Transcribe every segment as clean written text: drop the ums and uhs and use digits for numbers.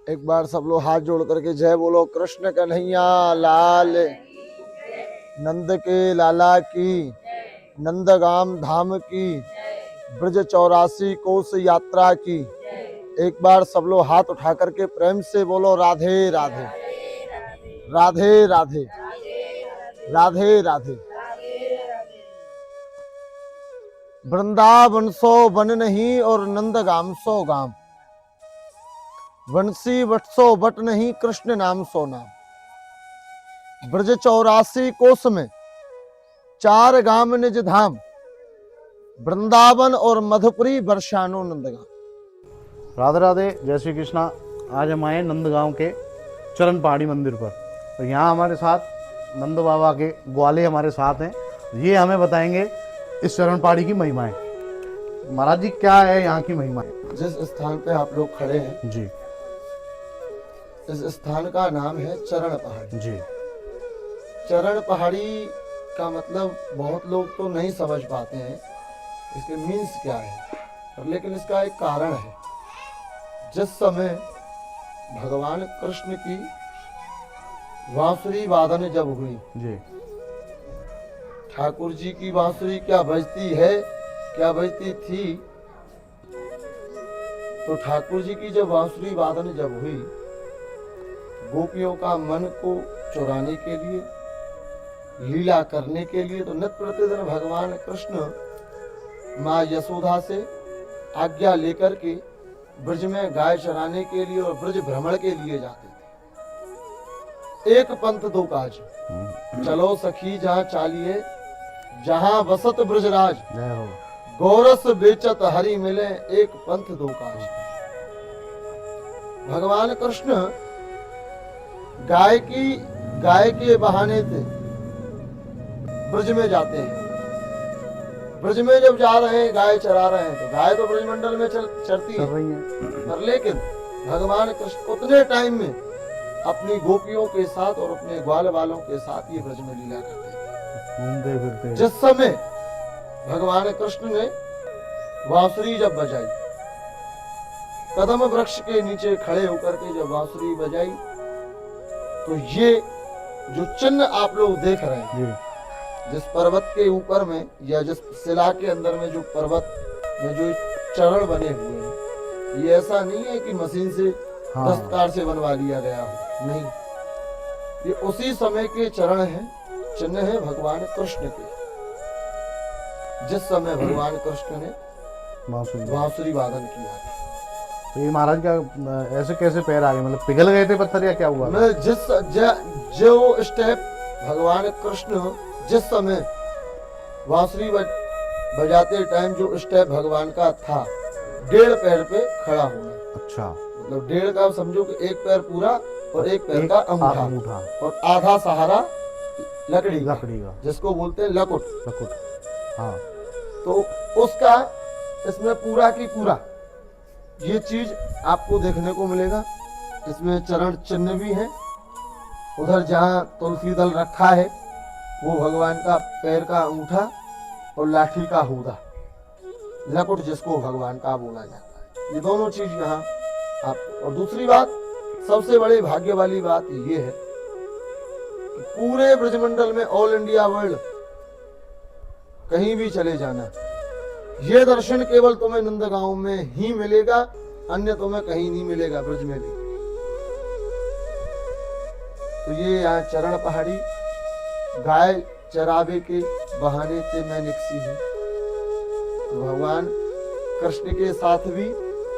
एक बार सब लोग हाथ जोड़ करके जय बोलो कृष्ण कन्हैया लाल, नंद के लाला की, नंदगाम धाम की, ब्रज 84 कोस यात्रा की। एक बार सब लोग हाथ उठा करके प्रेम से बोलो राधे राधे राधे राधे राधे राधे। वृंदावन सो वन नहीं और नंदगाम सो गाम, वंशी वट सो वट नहीं कृष्ण नाम सो नाम। ब्रज 84 कोस में 4 गाम निज धाम, वृंदावन और मधुपुरी वर्षानो नंदगाम। राधे राधे, जय श्री कृष्णा। आज हम आए नंदगांव के चरण पहाड़ी मंदिर पर। तो यहाँ हमारे साथ नंद बाबा के ग्वाले हमारे साथ हैं। ये हमें बताएंगे इस चरण पहाड़ी की महिमाएं। महाराज जी, क्या है यहाँ की महिमाएं? जिस स्थान पे आप लोग खड़े हैं जी इस स्थान का नाम है चरण पहाड़ी। जी। चरण पहाड़ी का मतलब बहुत लोग तो नहीं समझ पाते हैं इसके मीन्स क्या है, लेकिन इसका एक कारण है। जिस समय भगवान कृष्ण की बांसुरी वादन जब हुई, जी ठाकुर जी की बांसुरी क्या बजती है, क्या बजती थी, तो ठाकुर जी की जब बांसुरी वादन जब हुई, गोपियों का मन को चुराने के लिए, लीला करने के लिए, तो नित्य प्रतिदिन भगवान कृष्ण माँ यशोदा से आज्ञा लेकर के ब्रज में गाय चराने के लिए और ब्रज भ्रमण के लिए जाते थे। एक पंथ दो काज, चलो सखी जहाँ चालिए, जहाँ बसत ब्रजराज, जय हो। गोरस बेचत हरि मिले, एक पंथ दो काज। भगवान कृष्ण गाय के बहाने से ब्रज में जाते हैं। ब्रज में जब जा रहे हैं, गाय चरा रहे हैं, तो गाय तो ब्रजमंडल में चरती है, पर लेकिन भगवान कृष्ण उतने टाइम में अपनी गोपियों के साथ और अपने ग्वाल वालों के साथ ये ब्रज में लीला करते घूमते फिरते। जिस समय भगवान कृष्ण ने बांसुरी जब बजाई, कदम वृक्ष के नीचे खड़े होकर के जब बांसुरी बजाई, तो ये जो चिन्ह आप लोग देख रहे हैं, जिस पर्वत के ऊपर में या जिस शिला के अंदर में जो पर्वत में जो चरण बने हुए हैं, ये ऐसा नहीं है कि मशीन से दस्तकार से बनवा लिया गया हो, नहीं, ये उसी समय के चरण हैं, चिन्ह है भगवान कृष्ण के। जिस समय भगवान कृष्ण ने बांसुरी वादन किया। तो ये महाराज का ऐसे कैसे पैर आ गए? मतलब पिघल गए थे पत्थर या क्या हुआ? जो स्टेप भगवान कृष्ण जिस समय बांसुरी बजाते टाइम जो स्टेप भगवान का था, 1.5 पैर पे खड़ा होना। अच्छा, मतलब 1.5 का समझो कि 1 पैर पूरा और 1 पैर का अंगूठा और आधा सहारा लकड़ी का, जिसको बोलते हैं लकुट। हाँ, तो उसका इसमें पूरा की पूरा ये चीज आपको देखने को मिलेगा। इसमें चरण चिन्ह भी है। उधर जहाँ तुलसी दल रखा है वो भगवान का पैर का अंगूठा और लाठी का हूदा, लकुट जिसको भगवान का बोला जाता है। ये दोनों चीज यहाँ आप। और दूसरी बात, सबसे बड़े भाग्य वाली बात ये है कि पूरे ब्रजमंडल में, ऑल इंडिया वर्ल्ड, कहीं भी चले जाना, ये दर्शन केवल तुम्हें नंदगांव में ही मिलेगा, अन्य तुम्हें कहीं नहीं मिलेगा ब्रज में भी। तो ये यहाँ चरण पहाड़ी गाय चरावे के बहाने से मैं निकसी हूँ। तो भगवान कृष्ण के साथ भी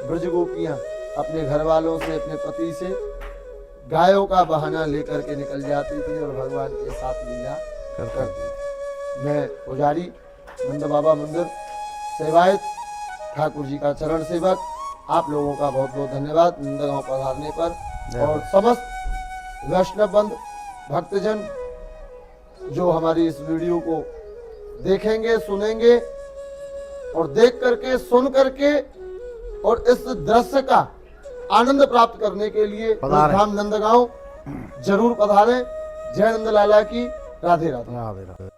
ब्रज गोपियां अपने घर वालों से, अपने पति से गायों का बहाना लेकर के निकल जाती थी और भगवान के साथ लीला करती थी। मैं पुजारी नंद बाबा मंदिर सेवायत ठाकुर जी का चरण सेवक, आप लोगों का बहुत बहुत धन्यवाद नंदगांव पधारने पर। और समस्त वैष्णव बंद भक्तजन जो हमारी इस वीडियो को देखेंगे, सुनेंगे और देख करके, सुन करके और इस दृश्य का आनंद प्राप्त करने के लिए धाम नंदगांव जरूर पधारें। जय नंद लाला की। राधे राधे।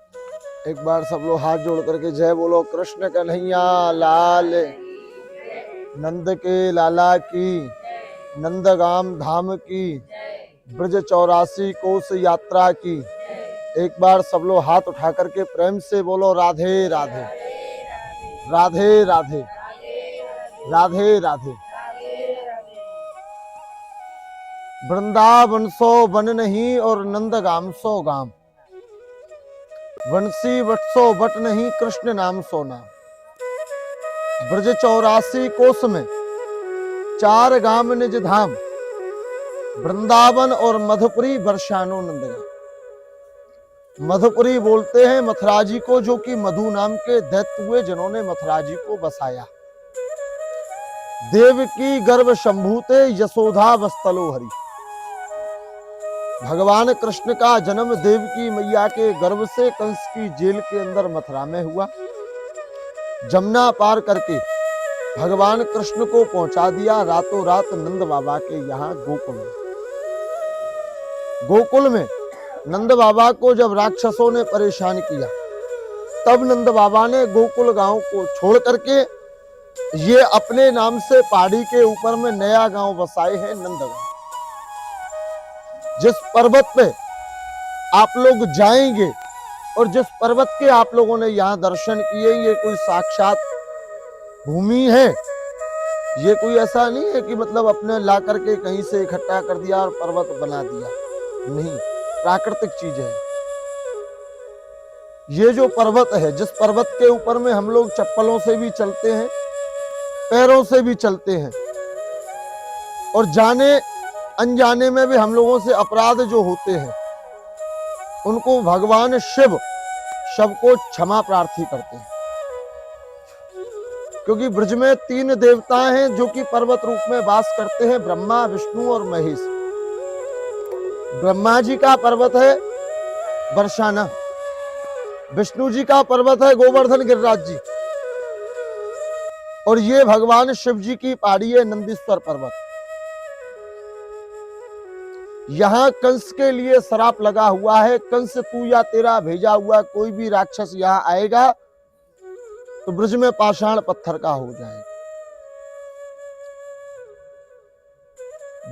एक बार सब लोग हाथ जोड़ करके जय बोलो कृष्ण कन्हैया लाल, नंद के लाला की, नंदगाम धाम की, ब्रज 84 कोस यात्रा की। एक बार सब लोग हाथ उठा करके प्रेम से बोलो राधे राधे, राधे राधे, राधे राधे। वृंदावन सो वन नहीं और नंदगाम सो गाम, वंशी वट सो वट नहीं कृष्ण नाम सो नाम। ब्रज 84 कोस में 4 गाम निज धाम, वृंदावन और मधुपुरी बरसानो नंदगाम। मधुपुरी बोलते हैं मथुरा जी को, जो कि मधु नाम के दैत्य हुए जिन्होंने मथुरा जी को बसाया। देव की गर्भ शंभूते यशोधा वस्तलो हरि। भगवान कृष्ण का जन्म देवकी मैया के गर्भ से कंस की जेल के अंदर मथुरा में हुआ। जमुना पार करके भगवान कृष्ण को पहुंचा दिया रातों रात नंद बाबा के यहाँ गोकुल में। गोकुल में नंद बाबा को जब राक्षसों ने परेशान किया, तब नंद बाबा ने गोकुल गांव को छोड़ करके ये अपने नाम से पहाड़ी के ऊपर में नया गांव बसाए हैं नंदगांव। जिस पर्वत पे आप लोग जाएंगे और जिस पर्वत के आप लोगों ने यहाँ दर्शन किए, ये कोई साक्षात भूमि है। ये कोई ऐसा नहीं है कि मतलब अपने ला करके कहीं से इकट्ठा कर दिया और पर्वत बना दिया, नहीं, प्राकृतिक चीज है। ये जो पर्वत है, जिस पर्वत के ऊपर में हम लोग चप्पलों से भी चलते हैं, पैरों से भी चलते हैं, और जाने अनजाने में भी हम लोगों से अपराध जो होते हैं, उनको भगवान शिव सबको क्षमा प्रार्थी करते हैं। क्योंकि ब्रज में 3 देवता हैं जो कि पर्वत रूप में वास करते हैं, ब्रह्मा, विष्णु और महेश। ब्रह्मा जी का पर्वत है बरसाना, विष्णु जी का पर्वत है गोवर्धन गिरिराज जी, और ये भगवान शिव जी की पहाड़ी है नंदीश्वर पर्वत। यहां कंस के लिए श्राप लगा हुआ है, कंस तू या तेरा भेजा हुआ कोई भी राक्षस यहां आएगा तो ब्रज में पाषाण पत्थर का हो जाएगा।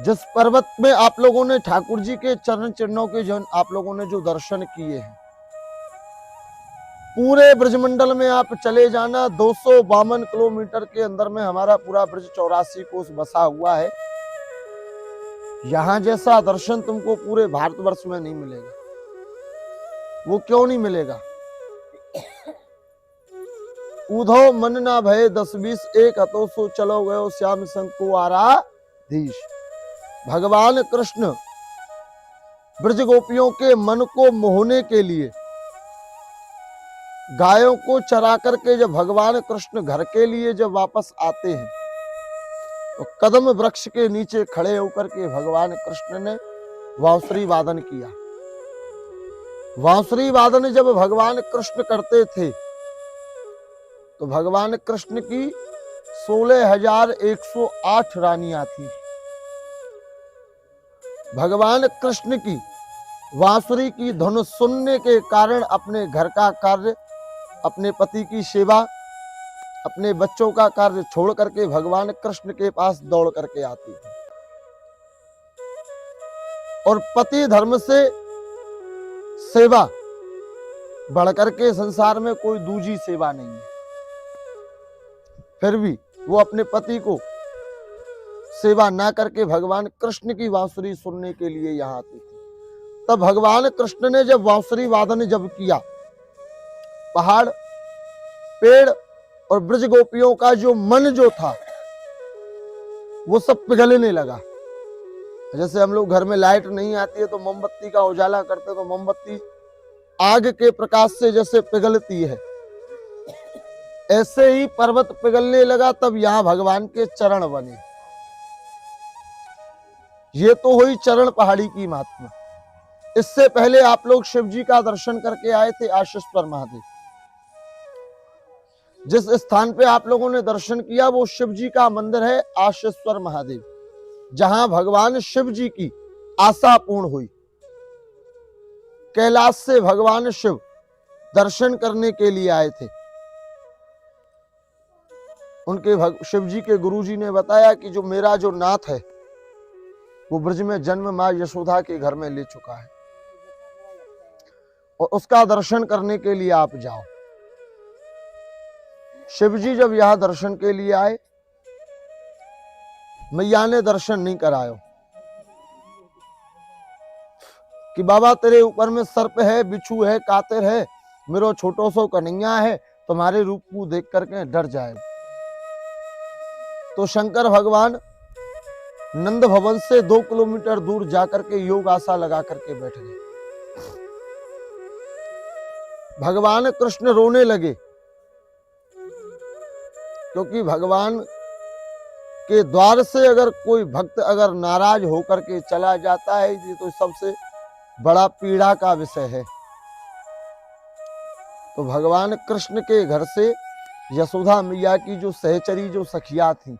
जिस पर्वत में आप लोगों ने ठाकुर जी के चरण चिन्हों के जो आप लोगों ने जो दर्शन किए हैं, पूरे ब्रजमंडल में आप चले जाना, 252 किलोमीटर के अंदर में हमारा पूरा ब्रज 84 कोस बसा हुआ है। यहां जैसा दर्शन तुमको पूरे भारतवर्ष में नहीं मिलेगा। वो क्यों नहीं मिलेगा? उधो मन ना भय 10-20 एक हतो सो चलो गयो श्याम संग को आराधीश। भगवान कृष्ण ब्रज गोपियों के मन को मोहने के लिए गायों को चरा करके जब भगवान कृष्ण घर के लिए जब वापस आते हैं, तो कदम वृक्ष के नीचे खड़े होकर के भगवान कृष्ण ने बांसुरी वादन किया। बांसुरी वादन जब भगवान कृष्ण करते थे, तो भगवान कृष्ण की 16,108 रानियां थी। भगवान कृष्ण की बांसुरी की धुन सुनने के कारण अपने घर का कार्य, अपने पति की सेवा, अपने बच्चों का कार्य छोड़ करके भगवान कृष्ण के पास दौड़ करके आती थी। और पति धर्म से सेवा बढ़कर के संसार में कोई दूसरी सेवा नहीं है। फिर भी वो अपने पति को सेवा ना करके भगवान कृष्ण की बांसुरी सुनने के लिए यहाँ आती थी। तब भगवान कृष्ण ने जब बांसुरी वादन जब किया, पहाड़, पेड़ और ब्रज गोपियों का जो मन जो था वो सब पिघलने लगा। जैसे हम लोग घर में लाइट नहीं आती है तो मोमबत्ती का उजाला करते, तो मोमबत्ती आग के प्रकाश से जैसे पिघलती है, ऐसे ही पर्वत पिघलने लगा। तब यहाँ भगवान के चरण बने। ये तो हुई चरण पहाड़ी की महात्मा। इससे पहले आप लोग शिव जी का दर्शन करके आए थे आशीश्वर महादेव। जिस स्थान पे आप लोगों ने दर्शन किया वो शिव जी का मंदिर है आशीश्वर महादेव, जहां भगवान शिव जी की आशा पूर्ण हुई। कैलाश से भगवान शिव दर्शन करने के लिए आए थे। उनके शिव जी के गुरु जी ने बताया कि जो मेरा जो नाथ है वो ब्रज में जन्म माँ यशोदा के घर में ले चुका है और उसका दर्शन करने के लिए आप जाओ। शिव जी जब यहां दर्शन के लिए आए, मैया ने दर्शन नहीं करायो कि बाबा तेरे ऊपर में सर्प है, बिच्छू है, कातिर है, मेरो छोटो सो कन्हैया है, तुम्हारे रूप को देख करके डर जाए। तो शंकर भगवान नंद भवन से 2 किलोमीटर दूर जाकर के योग आशा लगा करके बैठ गए। भगवान कृष्ण रोने लगे क्योंकि भगवान के द्वार से अगर कोई भक्त अगर नाराज होकर के चला जाता है, ये तो सबसे बड़ा पीड़ा का विषय है। तो भगवान कृष्ण के घर से यशोदा मैया की जो सहचरी जो सखिया थी,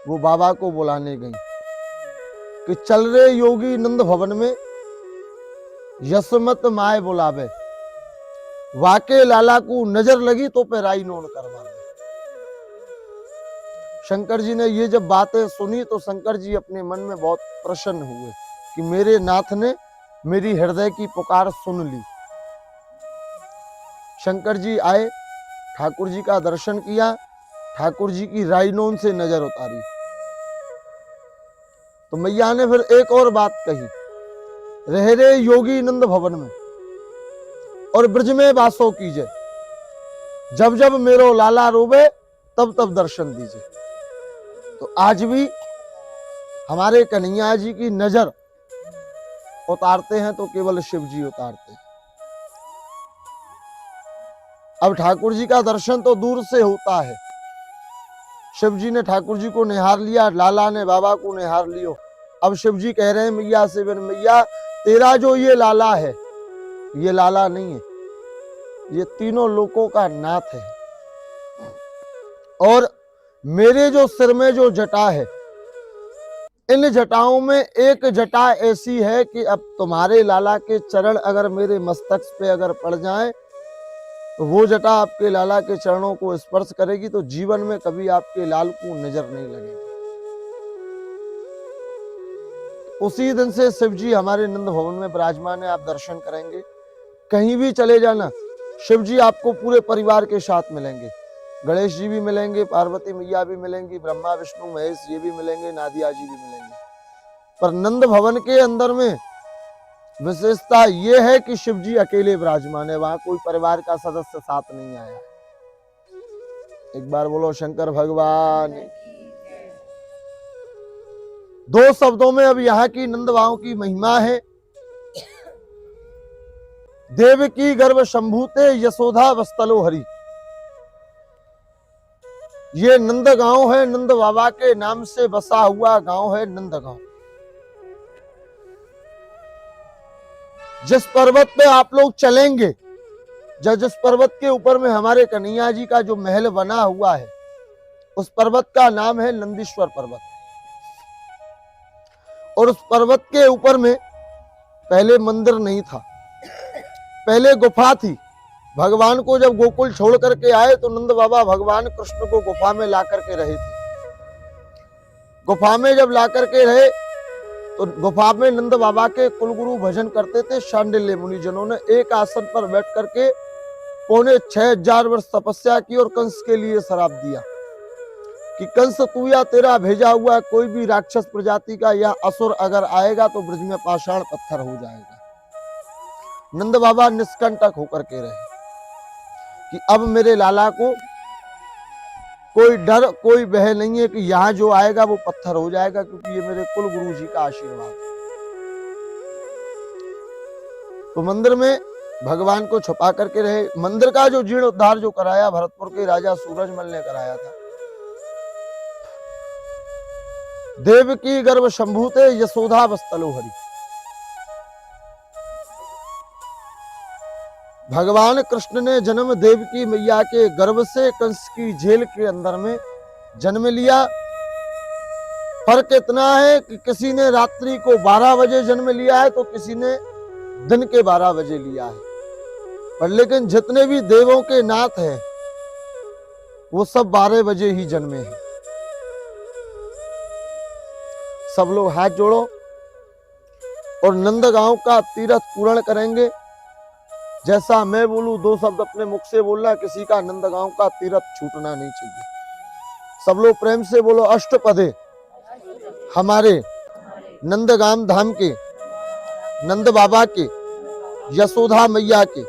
वो बाबा को बुलाने गई कि चल रे योगी नंद भवन में यशमत माए बुलावे, वाके लाला को नजर लगी तो पैराई नोन करवा। शंकर जी ने ये जब बातें सुनी तो शंकर जी अपने मन में बहुत प्रसन्न हुए कि मेरे नाथ ने मेरी हृदय की पुकार सुन ली। शंकर जी आए, ठाकुर जी का दर्शन किया, ठाकुर जी की राइनोन से नजर उतारी। तो मैया ने फिर एक और बात कही, रह रे योगी नंद भवन में और ब्रज में वासो कीजिए, जब जब मेरो लाला रोवे तब तब दर्शन दीजिए। तो आज भी हमारे कन्हैया जी की नजर उतारते हैं तो केवल शिव जी उतारते हैं। अब ठाकुर जी का दर्शन तो दूर से होता है, शिव जी ने ठाकुर जी को निहार लिया, लाला ने बाबा को निहार लियो। अब शिव जी कह रहे हैं मैया से, मैया तेरा जो ये लाला है, ये लाला नहीं है, ये तीनों लोकों का नाथ है। और मेरे जो सिर में जो जटा है, इन जटाओं में एक जटा ऐसी है कि अब तुम्हारे लाला के चरण अगर मेरे मस्तक पे अगर पड़ जाएं, तो वो जटा आपके लाला के चरणों को स्पर्श करेगी तो जीवन में कभी आपके लाल को नजर नहीं लगेगी। उसी दिन से शिव जी हमारे नंद भवन में विराजमान है। आप दर्शन करेंगे, कहीं भी चले जाना, शिव जी आपको पूरे परिवार के साथ मिलेंगे। गणेश जी भी मिलेंगे, पार्वती मैया भी मिलेंगी, ब्रह्मा विष्णु महेश ये भी मिलेंगे, नादिया जी भी मिलेंगे। पर नंद भवन के अंदर में विशेषता ये है कि शिव जी अकेले विराजमान है, वहां कोई परिवार का सदस्य साथ नहीं आया। एक बार बोलो शंकर भगवान। 2 शब्दों में अब यहाँ की नंद बाबा की महिमा है। देव की गर्भ शंभूते यशोदा वस्तलो हरि। ये नंद गांव है, नंद बाबा के नाम से बसा हुआ गांव है नंद गांव। जिस पर्वत पे आप लोग चलेंगे, जिस पर्वत के ऊपर में हमारे कन्हैया जी का जो महल बना हुआ है, उस पर्वत का नाम है नंदीश्वर पर्वत। और उस पर्वत के ऊपर में पहले मंदिर नहीं था, पहले गुफा थी। भगवान को जब गोकुल छोड़ करके आए तो नंद बाबा भगवान कृष्ण को गुफा में ला करके रहे थे। गुफा में जब ला करके रहे तो गुफा में नंद बाबा के कुलगुरु भजन करते थे। शांडिल्य मुनिजनों ने एक आसन पर बैठ करके 6,500 वर्ष तपस्या की और कंस के लिए श्राप दिया कि कंस तू या तेरा भेजा हुआ कोई भी राक्षस प्रजाति का या असुर अगर आएगा तो ब्रज में पाषाण पत्थर हो जाएगा। नंद बाबा निष्कंटक होकर के रहे कि अब मेरे लाला को कोई डर कोई भय नहीं है कि यहां जो आएगा वो पत्थर हो जाएगा, क्योंकि ये मेरे कुल गुरु जी का आशीर्वाद। तो मंदिर में भगवान को छुपा करके रहे। मंदिर का जो जीर्णोद्धार जो कराया भरतपुर के राजा सूरजमल ने कराया था। देव की गर्भ शंभूते यशोदा वस्तलो हरि। भगवान कृष्ण ने जन्म देवकी मैया के गर्भ से कंस की जेल के अंदर में जन्म लिया। फर्क इतना है कि किसी ने रात्रि को 12 बजे जन्म लिया है तो किसी ने दिन के 12 बजे लिया है, पर लेकिन जितने भी देवों के नाथ हैं वो सब 12 बजे ही जन्मे हैं। सब लोग हाथ जोड़ो और नंदगांव का तीर्थ पूर्ण करेंगे। जैसा मैं बोलूं 2 शब्द अपने मुख से बोलना, किसी का नंदगांव का तीर्थ छूटना नहीं चाहिए। सब लोग प्रेम से बोलो, अष्टपदे हमारे नंदगाम धाम के, नंद बाबा के, यशोदा मैया के,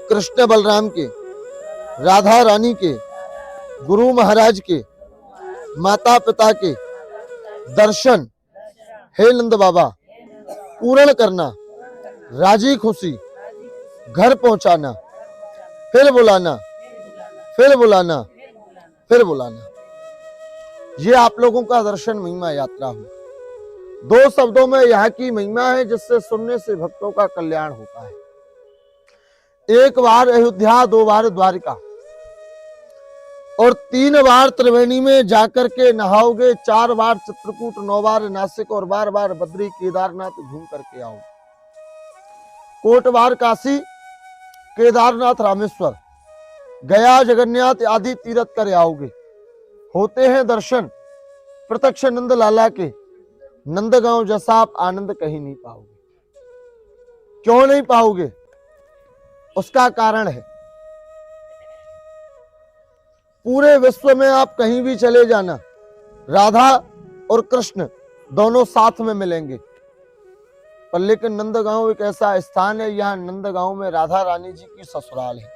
कृष्ण बलराम के, राधा रानी के, गुरु महाराज के, माता पिता के दर्शन हे नंद बाबा पूर्ण करना, राजी खुशी घर पहुंचाना, फिर बुलाना, फिर बुलाना, फिर बुलाना। ये आप लोगों का दर्शन महिमा यात्रा हो। 2 शब्दों में यहाँ की महिमा है जिससे सुनने से भक्तों का कल्याण होता है। 1 बार अयोध्या, 2 बार द्वारिका और 3 बार त्रिवेणी में जाकर के नहाओगे, 4 बार चित्रकूट, 9 बार नासिक और 12 बार बद्री केदारनाथ घूम करके आओ। कोटबार काशी, केदारनाथ, रामेश्वर, गया, जगन्नाथ आदि तीर्थ कर आओगे। होते हैं दर्शन प्रत्यक्ष नंद लाला के। नंदगांव जैसा आप आनंद कहीं नहीं पाओगे। क्यों नहीं पाओगे? उसका कारण है, पूरे विश्व में आप कहीं भी चले जाना, राधा और कृष्ण दोनों साथ में मिलेंगे, पर लेकिन नंदगांव एक ऐसा स्थान है, यहाँ नंदगांव में राधा रानी जी की ससुराल है,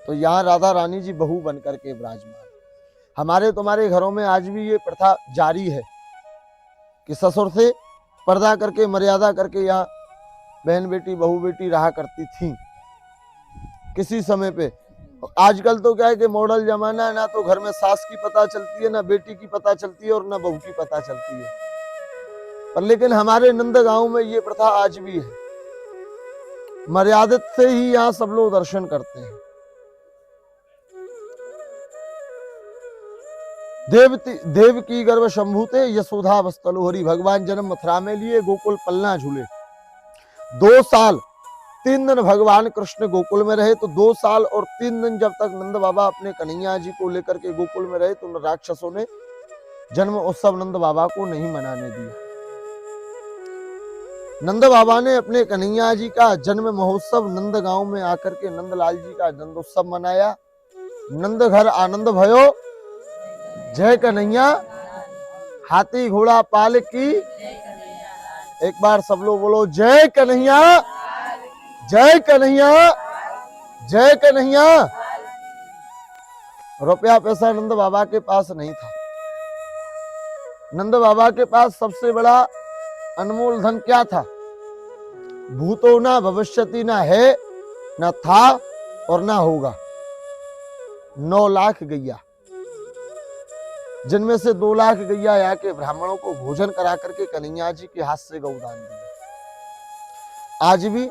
तो यहाँ राधा रानी जी बहू बनकर के विराजमान। हमारे तुम्हारे घरों में आज भी ये प्रथा जारी है कि ससुर से पर्दा करके, मर्यादा करके यहाँ बहन बेटी, बहू बेटी रहा करती थी किसी समय पे। आजकल तो क्या है कि मॉडल जमाना है, ना तो घर में सास की पता चलती है, ना बेटी की पता चलती है और ना बहू की पता चलती है। पर लेकिन हमारे नंदगांव में ये प्रथा आज भी है। मर्यादित से ही यहाँ सब लोग दर्शन करते हैं। देव की गर्भ शंभूते यशोदा वस्तलोहरी, भगवान जन्म मथुरा में लिए, गोकुल पलना झूले। 2 साल 3 दिन भगवान कृष्ण गोकुल में रहे, तो 2 साल और 3 दिन जब तक नंद बाबा अपने कन्हैया जी को लेकर के गोकुल में रहे, तो उन राक्षसों ने जन्म उत्सव नंद बाबा को नहीं मनाने दिया। नंद बाबा ने अपने कन्हैया जी का जन्म महोत्सव नंदगांव में आकर के नंदलाल जी का नंद उत्सव मनाया। नंद घर आनंद भयो, जय कन्हैया हाथी घोड़ा पाल की। एक बार सब लोग बोलो, जय कन्हैया, जय कन्हैया, जय कन्हैया। रुपया पैसा नंद बाबा के पास नहीं था। नंद बाबा के पास सबसे बड़ा अनमोल धन क्या था? भूतो ना भविष्यति, ना है, ना था और ना होगा। 9 लाख गैया, जिनमें से 2 लाख गैया यहाँ के ब्राह्मणों को भोजन करा करके कन्हैया जी के हाथ से गौदान दिए। आज भी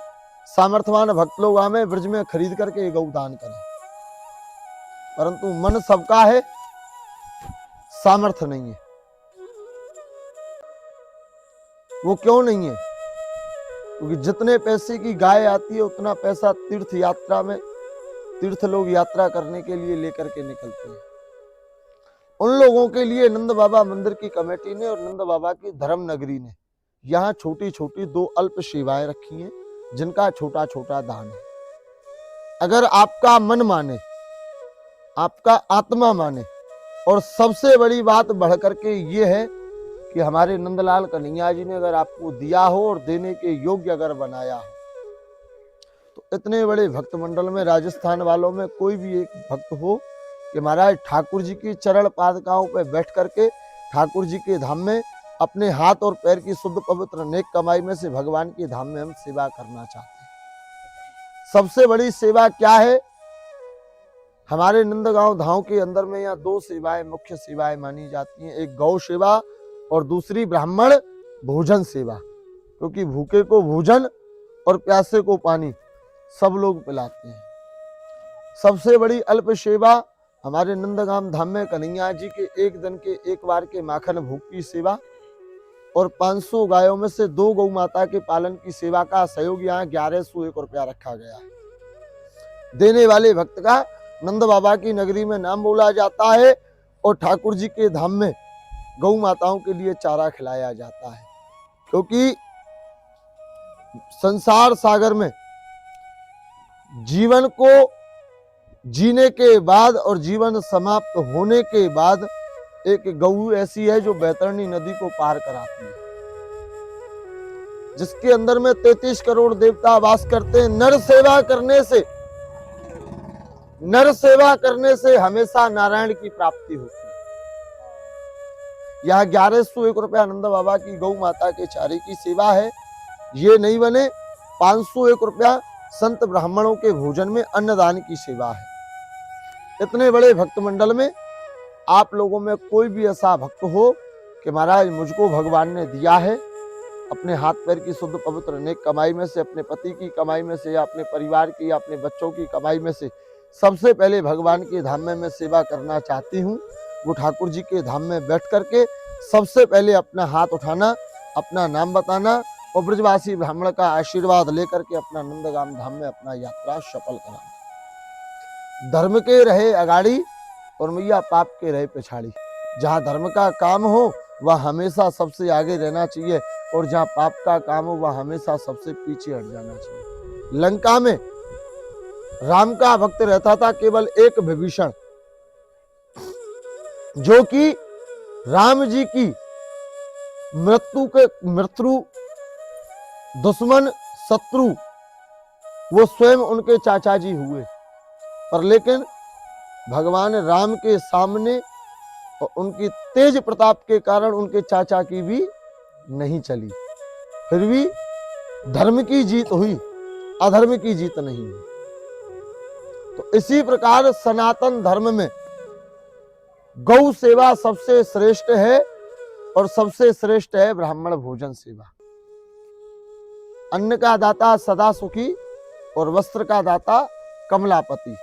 सामर्थ्यवान भक्त लोग हमें ब्रज में खरीद करके गौदान करें, परंतु मन सबका है, सामर्थ्य नहीं है। वो क्यों नहीं है? क्योंकि जितने पैसे की गाय आती है उतना पैसा तीर्थ यात्रा में, तीर्थ लोग यात्रा करने के लिए लेकर के निकलते हैं। उन लोगों के लिए नंद बाबा मंदिर की कमेटी ने और नंद बाबा की धर्म नगरी ने यहाँ छोटी छोटी 2 अल्प सेवाएं रखी हैं, जिनका छोटा छोटा दान है। अगर आपका मन माने, आपका आत्मा माने, और सबसे बड़ी बात बढ़ करके ये है कि हमारे नंदलाल कन्हैया जी ने अगर आपको दिया हो और देने के योग्य अगर बनाया हो, तो इतने बड़े भक्त मंडल में, राजस्थान वालों में कोई भी एक भक्त हो कि महाराज ठाकुर जी की चरण पादुकाओं पर बैठ करके ठाकुर जी के धाम में अपने हाथ और पैर की शुद्ध पवित्र नेक कमाई में से भगवान के धाम में हम सेवा करना चाहते हैं। सबसे बड़ी सेवा क्या है? हमारे नंदगांव धाम के अंदर में यहाँ 2 सेवाएं, मुख्य सेवाएं मानी जाती हैं। एक गौ सेवा और दूसरी ब्राह्मण भोजन सेवा, क्योंकि भूखे को भोजन और प्यासे को पानी सब लोग पिलाते हैं। सबसे बड़ी अल्प सेवा हमारे नंदगांव धाम में कन्हैया जी के 1 दिन के 1 बार के माखन भोग की सेवा और 500 गायों में से 2 गौ माता के पालन की सेवा का सहयोग यहाँ 1101 रुपया रखा गया है। देने वाले भक्त का नंद बाबा की नगरी में नाम बोला जाता है और ठाकुर जी के धाम में गौ माताओं के लिए चारा खिलाया जाता है, क्योंकि संसार सागर में जीवन को जीने के बाद और जीवन समाप्त होने के बाद एक गऊ ऐसी है जो बैतरणी नदी को पार कराती है, जिसके अंदर में 33 करोड़ देवता वास करते हैं। नर सेवा करने से हमेशा नारायण की प्राप्ति होती है। यह 1101 रुपया नंद बाबा की गौ माता के चारे की सेवा है। ये नहीं बने 501 रुपया संत ब्राह्मणों के भोजन में अन्नदान की सेवा है। इतने बड़े भक्त मंडल में आप लोगों में कोई भी ऐसा भक्त हो कि महाराज मुझको भगवान ने दिया है, अपने हाथ पैर की शुद्ध पवित्र नेक कमाई में से, अपने पति की कमाई में से, या अपने परिवार की या अपने बच्चों की कमाई में से सबसे पहले भगवान के धाम में मैं सेवा करना चाहती हूँ, वो ठाकुर जी के धाम में बैठ करके सबसे पहले अपना हाथ उठाना, अपना नाम बताना और ब्रजवासी ब्राह्मण का आशीर्वाद लेकर के अपना नंदगाम धाम में अपना यात्रा सफल कराना। धर्म के रहे अगाड़ी और मैया पाप के रहे पिछाड़ी। जहाँ धर्म का काम हो वह हमेशा सबसे आगे रहना चाहिए, और जहाँ पाप का काम हो वह हमेशा सबसे पीछे हट जाना चाहिए। लंका में राम का भक्त रहता था केवल एक विभीषण, जो कि राम जी की मृत्यु दुश्मन शत्रु वो स्वयं उनके चाचा जी हुए, पर लेकिन भगवान राम के सामने और उनकी तेज प्रताप के कारण उनके चाचा की भी नहीं चली। फिर भी धर्म की जीत हुई, अधर्म की जीत नहीं हुई। तो इसी प्रकार सनातन धर्म में गौ सेवा सबसे श्रेष्ठ है, और सबसे श्रेष्ठ है ब्राह्मण भोजन सेवा। अन्न का दाता सदा सुखी और वस्त्र का दाता कमलापति।